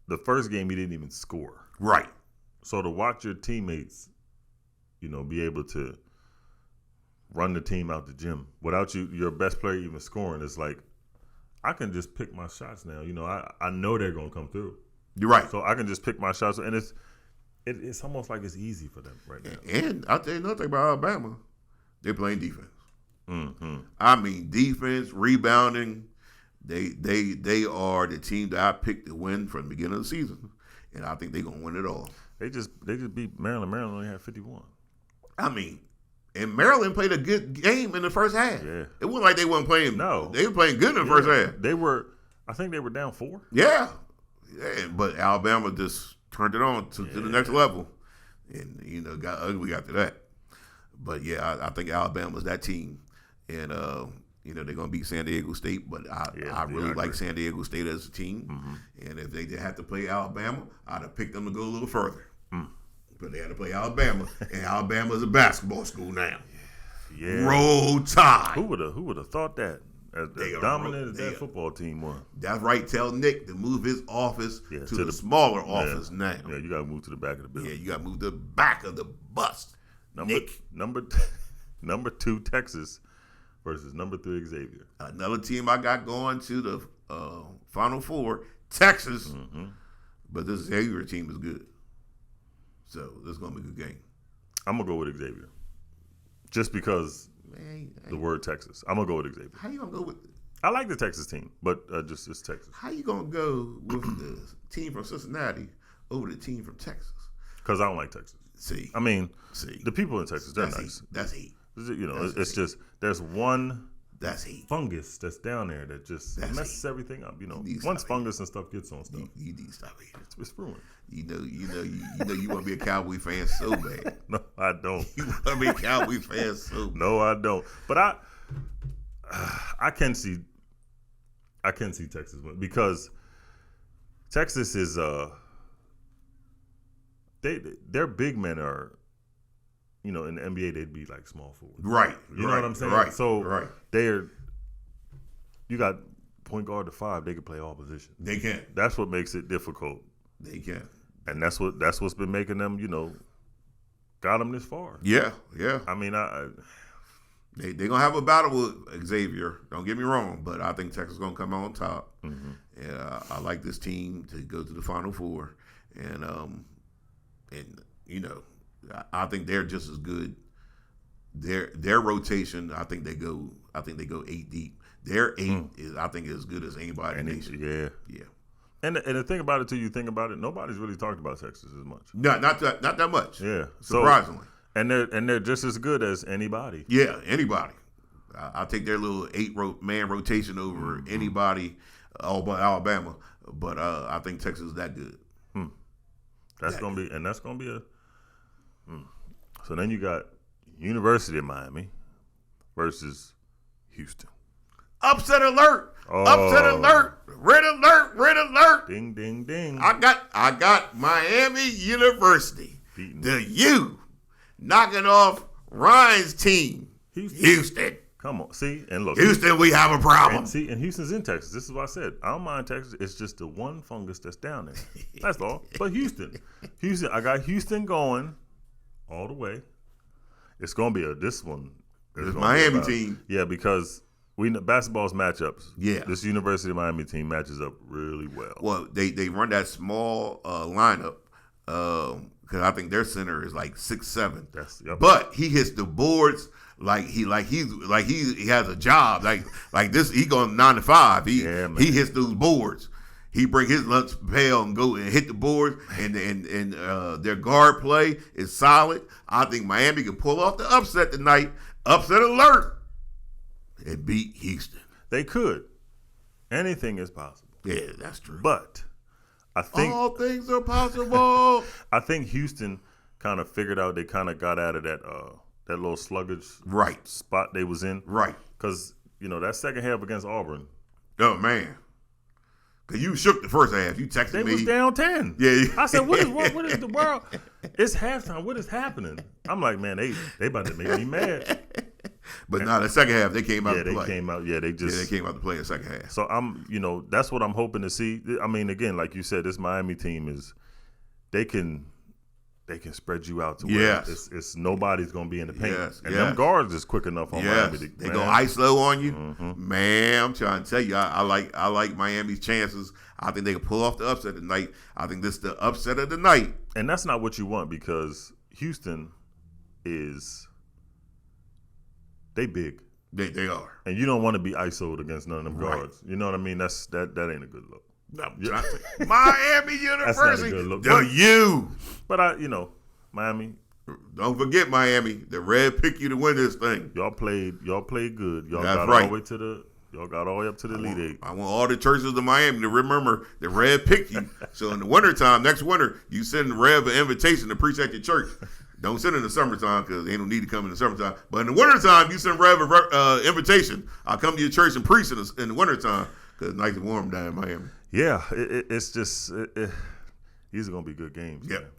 The first game, he didn't even score. Right. So to watch your teammates, be able to run the team out the gym without your best player even scoring, it's like, I can just pick my shots now. I know they're going to come through. You're right. So I can just pick my shots. And it's almost like it's easy for them right now. And I'll tell you another thing about Alabama. They're playing defense. Mm-hmm. I mean, defense, rebounding. They are the team that I picked to win from the beginning of the season, and I think they're gonna win it all. They just beat Maryland. Maryland only had 51. I mean, and Maryland played a good game in the first half. Yeah, it wasn't like they weren't playing. No, they were playing good in the first half. I think they were down 4. Yeah, but Alabama just turned it on to the next level, and got ugly after that. But yeah, I think Alabama's that team, and they're going to beat San Diego State. But I really like San Diego State as a team, and if they did have to play Alabama, I'd have picked them to go a little further. But they had to play Alabama, and Alabama's a basketball school now. Yeah, Roll Tide. Who would have thought that? As dominant as that football team was. That's right. Tell Nick to move his office to the smaller office now. Yeah, you got to move to the back of the building. Yeah, you got to move to the back of the bus. Number 2 Texas versus number 3 Xavier. Another team I got going to the Final Four, Texas. But this Xavier team is good, so this is gonna be a good game. I'm gonna go with Xavier, just because the word Texas. I'm gonna go with Xavier. How you gonna go with? I like the Texas team, but just it's Texas. How you gonna go with the team from Cincinnati over the team from Texas? Because I don't like Texas. See, the people in Texas, they're nice. That's heat. It's just there's one that's heat fungus that's down there that just messes everything up. Once fungus and stuff gets on stuff, you need to stop eating. It's ruined. You want to be a Cowboy fan so bad. No, I don't. You want to be a Cowboy fan so bad. No, I don't. But I can see Texas win because Texas is their big men are, in the NBA they'd be like small forward. Right. You know what I'm saying? Right. So you got point guard to 5, they can play all positions. They can. That's what makes it difficult. They can. And that's what's been making them, got them this far. Yeah. I mean, they're going to have a battle with Xavier. Don't get me wrong, but I think Texas is going to come out on top. Yeah, I like this team to go to the Final Four. And I think they're just as good. Their rotation, I think they go 8 deep. Their 8 is, I think, as good as anybody in the nation. Yeah. And the thing about it, too, you think about it, nobody's really talked about Texas as much. Not that much. Yeah, surprisingly. And they're just as good as anybody. Yeah, anybody. I take their little 8-man rotation over anybody, all but Alabama. But I think Texas is that good. That's gonna be a. So then you got University of Miami versus Houston. Upset alert! Upset alert! Red alert! Red alert! Ding ding ding! I got Miami University. The U knocking off Ryan's team. Houston. Come on, see and look. Houston, we have a problem. And Houston's in Texas. This is what I said. I don't mind Texas. It's just the one fungus that's down there. That's all. But Houston, I got Houston going all the way. It's gonna be this one. This Miami team. Yeah, because basketball's matchups. Yeah, this University of Miami team matches up really well. Well, they run that small lineup because I think their center is like 6'7". But he hits the boards like he has a job like this. He going 9 to 5. He hits those boards. He bring his lunch pail and go and hit the boards, and their guard play is solid. I think Miami can pull off the upset tonight. Upset alert! And beat Houston. They could. Anything is possible. Yeah, that's true. But I think all things are possible. I think Houston kind of figured out they kind of got out of that little sluggish spot they was in. Right. Because, that second half against Auburn. Oh, man. Because you shook the first half. You texted me. They was down 10. Yeah. I said, what is the world? It's halftime. What is happening? I'm like, man, they about to make me mad. But the second half, they came out to play. They came out to play the second half. So that's what I'm hoping to see. I mean, again, like you said, this Miami team they can spread you out to where it's nobody's going to be in the paint. And them guards is quick enough on Miami. They go ISO on you. Mm-hmm. Man, I'm trying to tell you, I like Miami's chances. I think they can pull off the upset tonight. I think this is the upset of the night. And that's not what you want because Houston they big. They are. And you don't want to be ISO'd against none of them guards. You know what I mean? That ain't a good look. No, Miami University. That's not a good look. But Miami. Don't forget Miami. The Red picked you to win this thing. Y'all played good. Y'all That's got right. all the way up to the Elite Eight. I want all the churches of Miami to remember the Red picked you. So in the wintertime, next winter, you send Rev an invitation to preach at your church. Don't send it in the summertime because they don't need to come in the summertime. But in the wintertime, you send Rev an invitation. I'll come to your church and preach in the wintertime because it's nice and warm down in Miami. Yeah, it's just these are gonna be good games. Yep, man.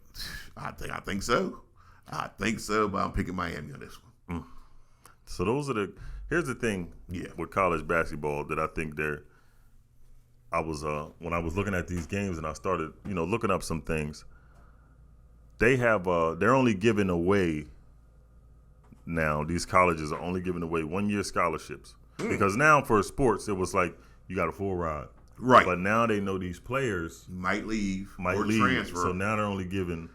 I think so. But I'm picking Miami on this one. So here's the thing with college basketball that I think when I was looking at these games and I started looking up some things. They have they're only giving away now. These colleges are only giving away 1-year scholarships because now for sports it was like you got a full ride. Right. But now they know these players might leave or transfer. So now they're only giving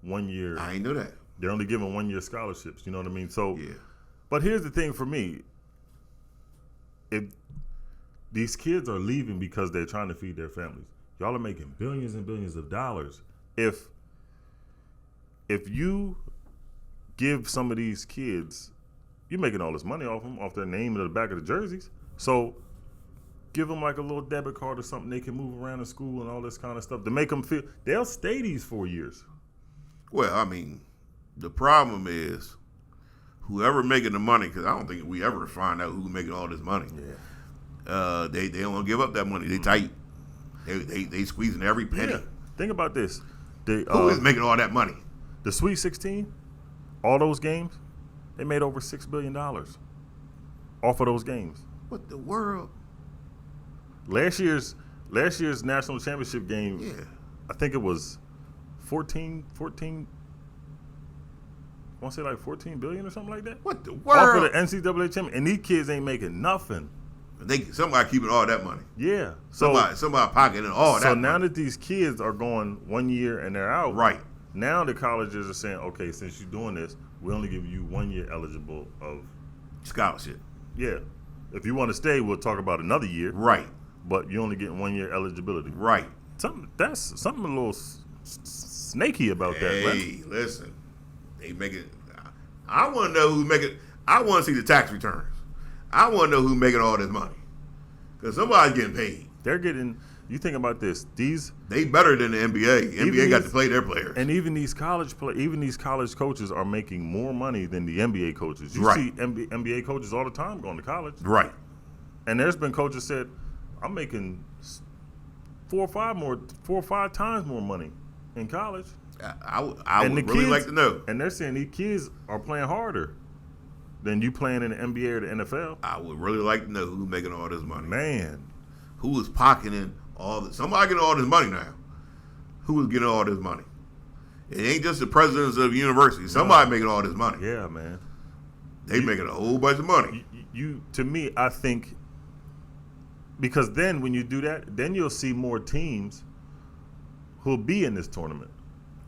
1 year. I ain't know that. They're only giving 1-year scholarships. You know what I mean? So, But here's the thing for me. If these kids are leaving because they're trying to feed their families, y'all are making billions and billions of dollars. If you give some of these kids, you're making all this money off them, off their name and the back of the jerseys. So give them like a little debit card or something they can move around in school and all this kind of stuff to make them feel they'll stay these 4 years. Well, I mean, the problem is whoever making the money, because I don't think we ever find out who's making all this money. Yeah. They don't want to give up that money. They tight. They squeezing every penny. Yeah. Think about this. Who is making all that money? The Sweet 16, all those games, they made over $6 billion off of those games. What the world? Last year's national championship game, I think it was 14 I want to say like 14 billion or something like that. What the world? Off of the NCAA champion, and these kids ain't making nothing. Somebody keeping all that money. Yeah. Somebody pocketing all that. So now money. that these kids are going 1 year and they're out, right? Now the colleges are saying, okay, since you're doing this, we only give you 1 year eligible of scholarship. Yeah. If you want to stay, we'll talk about another year. Right. But you only get 1 year eligibility. Right. Something a little snaky about that. Hey, listen, they make it. I want to know who's making. I want to see the tax returns. I want to know who's making all this money because somebody's getting paid. They're getting. You think about this. They better than the NBA. NBA got to play their players. And even these college coaches are making more money than the NBA coaches. You see NBA coaches all the time going to college. Right. And there's been coaches said, I'm making 4 or 5 times more money in college. I would really like to know. And they're saying these kids are playing harder than you playing in the NBA or the NFL. I would really like to know who's making all this money. Man. Who is pocketing all this? Somebody getting all this money now. Who is getting all this money? It ain't just the presidents of universities. Somebody making all this money. Yeah, man. They making a whole bunch of money. To me, I think, because then when you do that, then you'll see more teams who'll be in this tournament.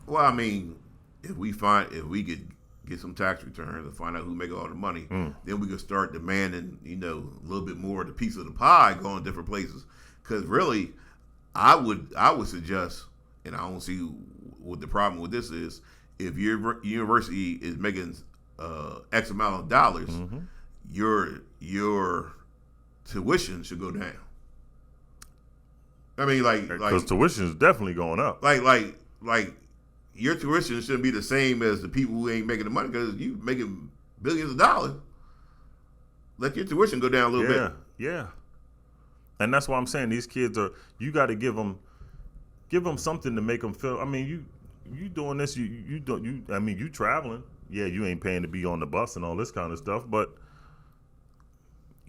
Well, I mean, if we could get some tax returns and find out who's making all the money, then we could start demanding, a little bit more of the piece of the pie going different places. Because really, I would suggest, and I don't see what the problem with this is, if your university is making X amount of dollars, your tuition should go down. I mean, because tuition is definitely going up. Like your tuition shouldn't be the same as the people who ain't making the money because you making billions of dollars. Let your tuition go down a little bit. Yeah. And that's why I'm saying these kids you got to give them something to make them feel. I mean, you doing this, you traveling. Yeah, you ain't paying to be on the bus and all this kind of stuff, but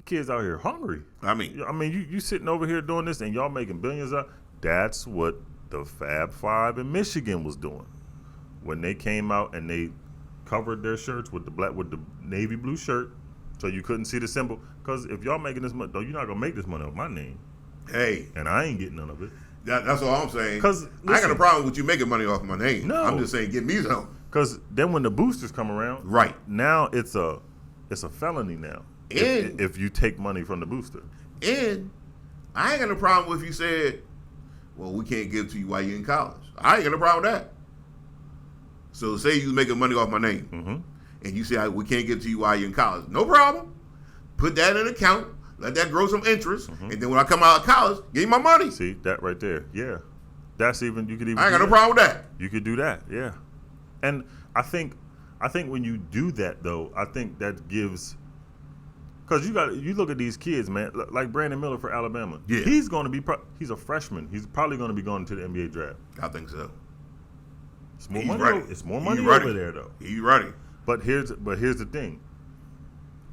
kids out here hungry. I mean, you sitting over here doing this and y'all making billions of. That's what the Fab Five in Michigan was doing when they came out and they covered their shirts with the navy blue shirt, so you couldn't see the symbol. Because if y'all making this money, though, you're not gonna make this money off my name. Hey, and I ain't getting none of it. That's all I'm saying. Because I ain't got a problem with you making money off my name. No, I'm just saying, give me some. Because then when the boosters come around, right now it's a felony now. If you take money from the booster. And I ain't got no problem with if you said, well, we can't give to you while you're in college. I ain't got no problem with that. So say you making money off my name, and you say we can't give to you while you're in college. No problem. Put that in an account. Let that grow some interest, and then when I come out of college, give you my money. See, that right there. Yeah. That's even, you could even I ain't got no problem with that. You could do that, yeah. And I think when you do that, though, I think that gives, because you look at these kids, man, like Brandon Miller for Alabama. Yeah. He's going to be, he's a freshman. He's probably going to be going to the NBA draft. I think so. It's more money. It's more money over there, though. He's ready. But here's the thing.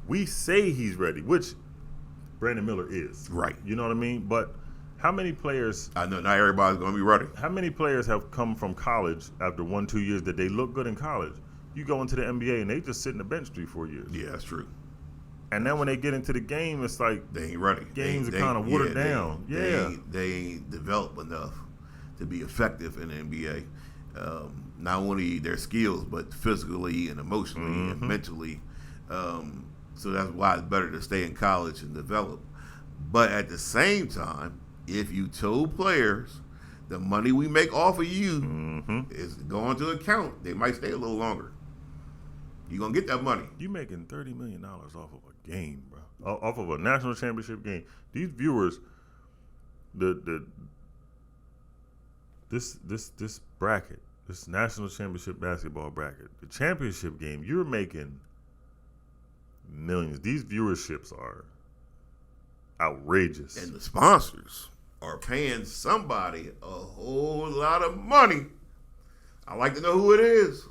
We say he's ready, which Brandon Miller is. Right. You know what I mean? But how many players? I know not everybody's going to be ready. How many players have come from college after 1-2 years that they look good in college? You go into the NBA and they just sit in the bench 3-4 years. Yeah, that's true. And then when they get into the game, it's like they ain't ready. Games are kind of watered down. They ain't developed enough to be effective in the NBA. Not only their skills, but physically and emotionally and mentally. So that's why it's better to stay in college and develop. But at the same time, if you told players the money we make off of you is going to account, they might stay a little longer. You're going to get that money. You making $30 million off of a game, bro. Off of a national championship game. These viewers, this bracket, this national championship basketball bracket, the championship game, you're making millions. These viewerships are outrageous. And the sponsors are paying somebody a whole lot of money. I like to know who it is.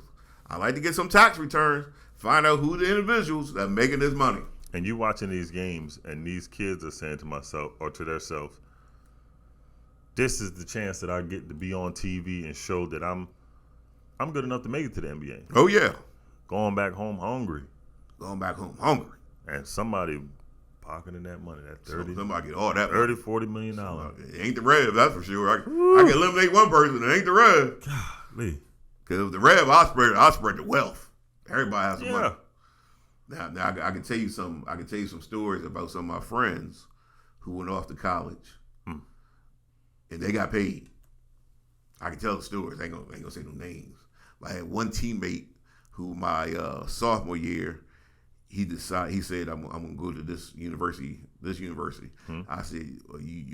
I like to get some tax returns, find out who the individuals that are making this money. And you watching these games, and these kids are saying to myself or to themselves, this is the chance that I get to be on TV and show that I'm good enough to make it to the NBA. Oh, yeah. Going back home hungry. And somebody pocketing that money, that 30. Somebody get all that $30, $40 million. It ain't the Rev, that's for sure. I can eliminate one person, it ain't the Rev. Golly. Because if the Rev, I'll spread the wealth. Everybody has some money. Now I can tell you some stories about some of my friends who went off to college and they got paid. I can tell the stories. I ain't gonna say no names. But I had one teammate who my sophomore year, he said I'm gonna go to this university. I said,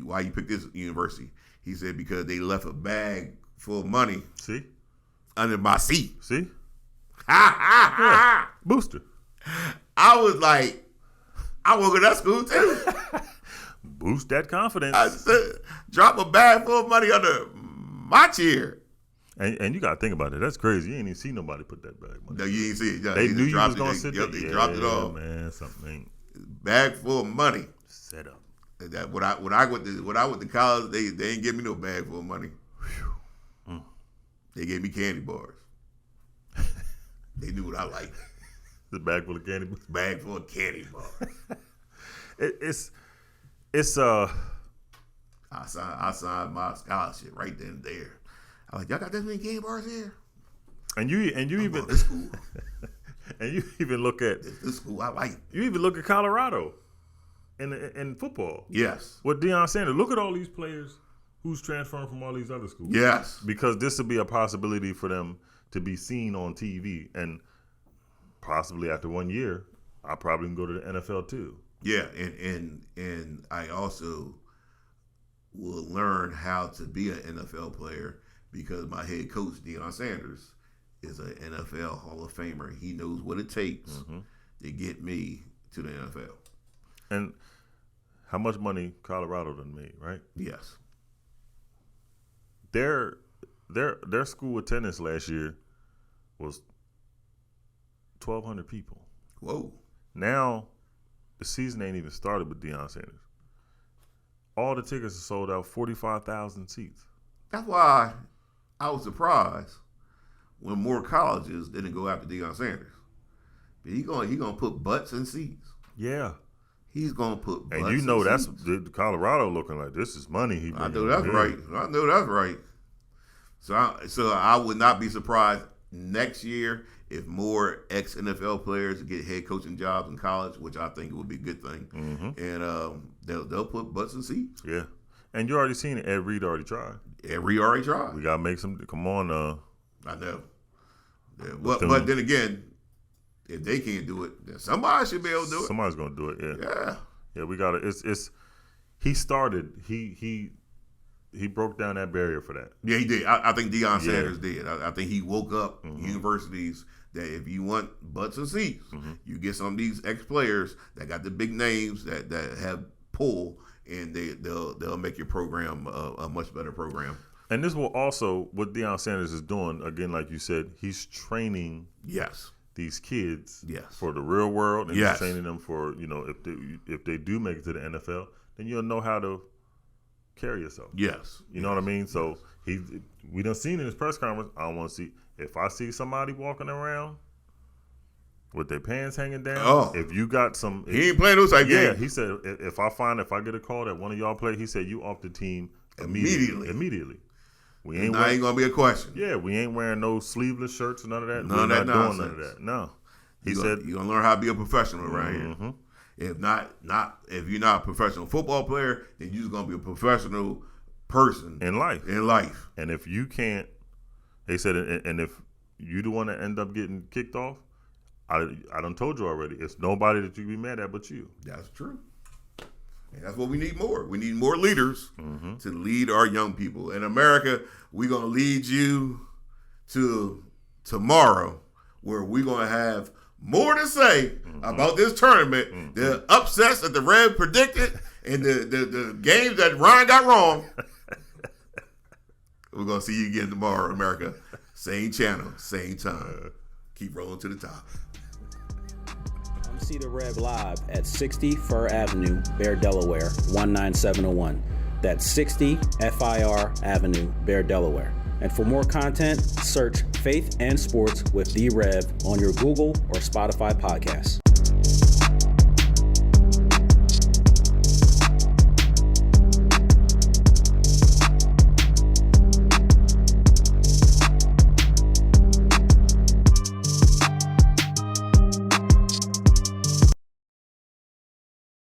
why you pick this university? He said because they left a bag full of money. See? Under my seat. See? Yeah. Booster. I was like, I want to go to that school too. Boost that confidence. I said, drop a bag full of money under my chair. And you got to think about it. That's crazy. You ain't even see nobody put that bag money. No, you ain't see it. Yeah, they knew you was going to sit there. They dropped it off. Man, something ain't. Bag full of money. Set up. That when I went to college, they ain't give me no bag full of money. They gave me candy bars. They knew what I liked. The bag full of candy bars? Bag full of candy bars. I signed my scholarship right then and there. I was like, y'all got that many candy bars here? And you even this school. And you even look at this school I like. You even look at Colorado in football. Yes. With Deion Sanders. Look at all these players who's transferring from all these other schools. Yes. Because this would be a possibility for them to be seen on TV. And possibly after 1 year, I probably can go to the NFL too. Yeah, and I also will learn how to be an NFL player because my head coach, Deion Sanders, is an NFL Hall of Famer. He knows what it takes to get me to the NFL. And how much money Colorado done made, right? Yes. Their school attendance last year was 1,200 people. Whoa. Now, the season ain't even started with Deion Sanders. All the tickets are sold out, 45,000 seats. That's why I was surprised when more colleges didn't go after Deion Sanders. But he gonna put butts in seats. Yeah. He's gonna put butts and you know in that's seats. Colorado looking like this is money. I know that's right. I know that's right. So I would not be surprised next year if more ex-NFL players get head coaching jobs in college, which I think would be a good thing. And they'll put butts in seats. Yeah. And you already seen it. Ed Reed already tried. Ed Reed already tried. We got to make some. Come on. I know. Yeah, but then again, if they can't do it, then somebody should be able to do it. Somebody's going to do it, yeah. Yeah. Yeah, we got to. He started. He broke down that barrier for that. Yeah, he did. I think Deion Sanders did. I think he woke up universities that if you want butts and seats, you get some of these ex-players that got the big names that have pull, and they'll make your program a much better program. And this will also, what Deion Sanders is doing, again, like you said, he's training these kids for the real world, and he's training them for, if they do make it to the NFL, then you'll know how to carry yourself. Yes. You know what I mean? So we done seen in his press conference, I don't want to see, if I see somebody walking around with their pants hanging down, if you got some... He ain't playing those type games. Yeah, he said, if I get a call that one of y'all play, he said, you off the team immediately. We ain't going to be a question. Yeah, we ain't wearing no sleeveless shirts, none of that. None of that nonsense. Doing none of that. No. He said you're going to learn how to be a professional around here. If if you're not a professional football player, then you're just going to be a professional person in life. And if you can't, they said, and if you the one that end up getting kicked off, I done told you already, it's nobody that you be mad at but you. That's true. And that's what we need more. We need more leaders to lead our young people. In America, we're going to lead you to tomorrow, where we're going to have more to say about this tournament, the upsets that the Reds predicted, and the games that Ryan got wrong. We're going to see you again tomorrow, America. Same channel, same time. Keep rolling to the top. See the Rev live at 60 Fir Avenue, Bear, Delaware, 19701. That's 60 FIR Avenue, Bear, Delaware. And for more content, search Faith and Sports with The Rev on your Google or Spotify podcasts.